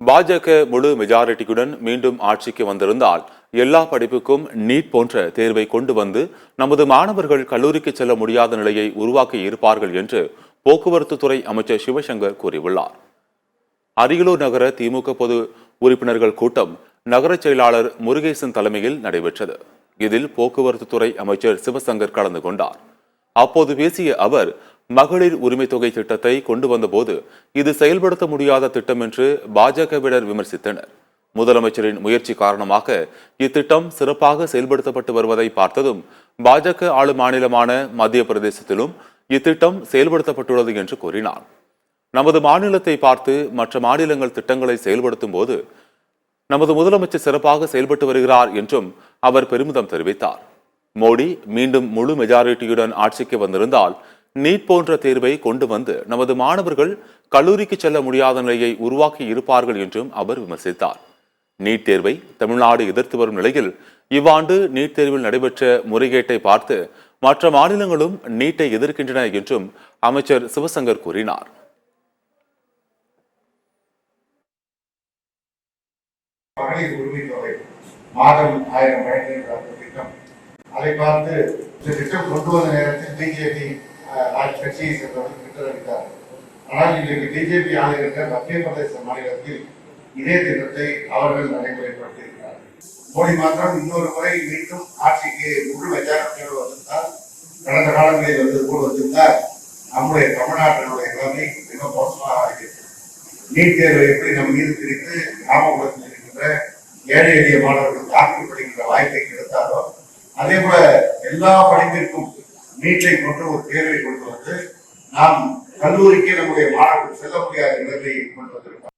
பாஜக முழு மெஜாரிட்டியுடன் மீண்டும் ஆட்சிக்கு வந்திருந்தால் எல்லா படிப்புக்கும் நீட் போன்ற தேர்வை கொண்டு வந்து நமது மாணவர்கள் கல்லூரிக்கு செல்ல முடியாத நிலையை உருவாக்கி இருப்பார்கள் என்று போக்குவரத்து துறை அமைச்சர் சிவசங்கர் கூறியுள்ளார். அரியலூர் நகர திமுக பொது உறுப்பினர்கள் கூட்டம் நகர செயலாளர் முருகேசன் தலைமையில் நடைபெற்றது. இதில் போக்குவரத்து துறை அமைச்சர் சிவசங்கர் கலந்து கொண்டார். அப்போது பேசிய அவர், மகளிர் உரிமை தொகை திட்டத்தை கொண்டு வந்தபோது இது செயல்படுத்த முடியாத திட்டம் என்று பாஜகவினர் விமர்சித்தனர். முதலமைச்சரின் முயற்சி காரணமாக இத்திட்டம் சிறப்பாக செயல்படுத்தப்பட்டு வருவதை பார்த்ததும் பாஜக ஆளும் மாநிலமான மத்திய பிரதேசத்திலும் இத்திட்டம் செயல்படுத்தப்பட்டுள்ளது என்று கூறினார். நமது மாநிலத்தை பார்த்து மற்ற மாநிலங்கள் திட்டங்களை செயல்படுத்தும் போது நமது முதலமைச்சர் சிறப்பாக செயல்பட்டு வருகிறார் என்றும் அவர் பெருமிதம் தெரிவித்தார். மோடி மீண்டும் முழு மெஜாரிட்டியுடன் ஆட்சிக்கு வந்திருந்தால் நீட் போன்ற தேர்வை கொண்டு வந்து நமது மாணவர்கள் கல்லூரிக்கு செல்ல முடியாத நிலையை உருவாக்கி இருப்பார்கள் என்றும் அவர் விமர்சித்தார். நீட் தேர்வை தமிழ்நாடு எதிர்த்து வரும் நிலையில் இவ்வாண்டு நீட் தேர்வில் நடைபெற்ற முறைகேட்டை பார்த்து மற்ற மாநிலங்களும் நீட்டை எதிர்க்கின்றன என்றும் அமைச்சர் சிவசங்கர் கூறினார். மகளிர் உரிமை தொகை மாதம் 1000 வழங்குகின்ற திட்டம், அதை பார்த்து இந்த திட்டம் கொண்டு வந்த நேரத்தில் பிஜேபி கட்சியை சேர்ந்தவர்கள் திட்டமிட்டார். ஆனால் இன்றைக்கு பிஜேபி ஆளுகின்ற மத்திய பிரதேச மாநிலத்தில் இதே திட்டத்தை அவர்கள் நடைமுறைப்படுத்தியிருக்கிறார்கள். மோடி மாத்திரம் இன்னொரு முறை மீண்டும் ஆட்சிக்கு முழு மெஜாரிட்டியோடு வந்திருந்தால், கடந்த காலங்களில் வந்து கூட வந்திருந்தால் நம்முடைய தமிழ்நாட்டினுடைய நிலைமை மிக மோசமாக ஆகிறது. நீட் தேர்வை எப்படி நம் மீது திரித்து கிராமப்புறத்தில் இருக்கின்ற ஏழை எளிய மாணவர்கள் தாக்கி படிக்கின்ற வாய்ப்பை கிடைத்தாலோ, அதே போல எல்லா படிப்பிற்கும் நீட்டை கொண்டு ஒரு தேர்வை கொண்டு வந்து நாம் கல்லூரிக்கு நம்முடைய மாணவர்கள் செல்ல முடியாத நிலையை கொண்டு வந்திருக்கிறோம்.